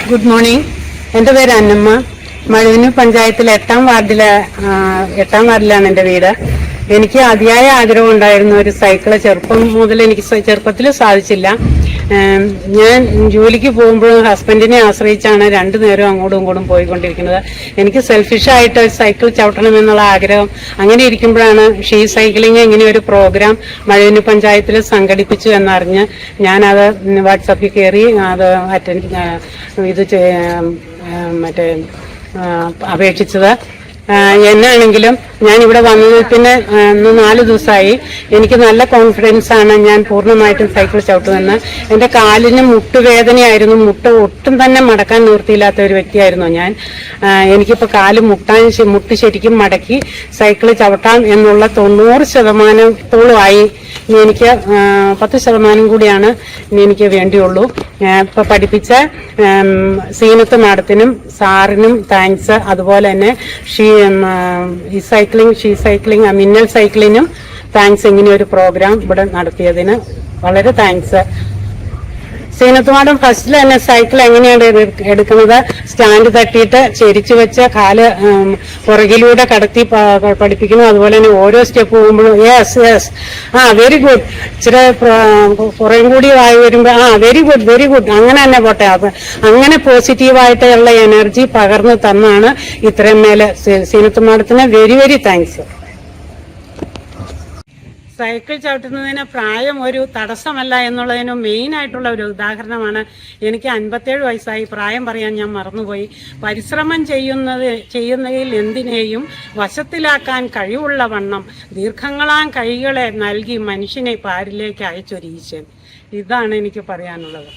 Good morning. എൻ്റെ പേര് അന്നമ്മ. മഴവിന് പഞ്ചായത്തിലെ എട്ടാം വാർഡിലാണ് എൻ്റെ വീട്. എനിക്ക് അതിയായ ആഗ്രഹം ഉണ്ടായിരുന്നു ഒരു സൈക്കിള്. ചെറുപ്പം മുതൽ എനിക്ക് ചെറുപ്പത്തിൽ സാധിച്ചില്ല. ഞാൻ ജോലിക്ക് പോകുമ്പോഴും ഹസ്ബൻഡിനെ ആശ്രയിച്ചാണ് രണ്ടു നേരം അങ്ങോട്ടും ഇങ്ങോട്ടും പോയിക്കൊണ്ടിരിക്കുന്നത്. എനിക്ക് സെൽഫിഷായിട്ട് സൈക്കിൾ ചവിട്ടണമെന്നുള്ള ആഗ്രഹം. അങ്ങനെ ഇരിക്കുമ്പോഴാണ് ഷീ സൈക്ലിംഗ് ഇങ്ങനെ ഒരു പ്രോഗ്രാം മഴവിന് പഞ്ചായത്തിൽ സംഘടിപ്പിച്ചു എന്നറിഞ്ഞ് ഞാനത് വാട്സാപ്പിൽ കയറി അത് അപേക്ഷിച്ചത്. എന്നാണെങ്കിലും ഞാൻ ഇവിടെ വന്നത് പിന്നെ 4 ദിവസമായി. എനിക്ക് നല്ല കോൺഫിഡൻസ് ആണ്. ഞാൻ പൂർണ്ണമായിട്ടും സൈക്കിൾ ചവിട്ടുമെന്ന്. എൻ്റെ കാലിന് മുട്ടുവേദനയായിരുന്നു. ഒട്ടും തന്നെ മടക്കാൻ നിവൃത്തിയില്ലാത്ത ഒരു വ്യക്തിയായിരുന്നു ഞാൻ. എനിക്കിപ്പോൾ കാല് മുട്ട് ശരിക്കും മടക്കി സൈക്കിൾ ചവിട്ടാം എന്നുള്ള 90% എനിക്ക് 10% കൂടിയാണ് എനിക്ക് വേണ്ടിയുള്ളൂ. ഇപ്പൊ പഠിപ്പിച്ച സീനത്ത് മാഡത്തിനും സാറിനും താങ്ക്സ്. അതുപോലെ തന്നെ ഷീ സൈക്ലിംഗ് മിന്നൽ സൈക്കിളിനും താങ്ക്സ്. ഇങ്ങനെ ഒരു പ്രോഗ്രാം ഇവിടെ നടത്തിയതിന് വളരെ താങ്ക്സ്. സീനത്ത് മാഡം ഫസ്റ്റിൽ തന്നെ സൈക്കിൾ എങ്ങനെയാണ് എടുക്കുന്നത്, സ്റ്റാൻഡ് തട്ടിയിട്ട് ചെരിച്ചു വെച്ച് കാല് പുറകിലൂടെ കടത്തി പഠിപ്പിക്കുന്നു. അതുപോലെ തന്നെ ഓരോ സ്റ്റെപ്പ് പോകുമ്പോഴും യെസ് വെരി ഗുഡ്, ഇച്ചിരി കുറേം കൂടി ആയി വരുമ്പോൾ വെരി ഗുഡ് അങ്ങനെ തന്നെ പോട്ടെ. അങ്ങനെ പോസിറ്റീവായിട്ടുള്ള എനർജി പകർന്നു തന്നാണ് ഇത്രയും മേലെ. സീനത്ത് മാഡത്തിന് വെരി വെരി താങ്ക്സ്. സൈക്കിൾ ചവിട്ടുന്നതിന് പ്രായം ഒരു തടസ്സമല്ല എന്നുള്ളതിന് മെയിനായിട്ടുള്ള ഒരു ഉദാഹരണമാണ്. എനിക്ക് 57 വയസ്സായി. പ്രായം പറയാൻ ഞാൻ മറന്നുപോയി. പരിശ്രമം ചെയ്യുന്നതിൽ എന്തിനേയും വശത്തിലാക്കാൻ കഴിവുള്ള വണ്ണം ദീർഘങ്ങളാം കൈകളെ നൽകി മനുഷ്യനെ പാരിലേക്ക് അയച്ചൊരീശൻ. ഇതാണ് എനിക്ക് പറയാനുള്ളത്.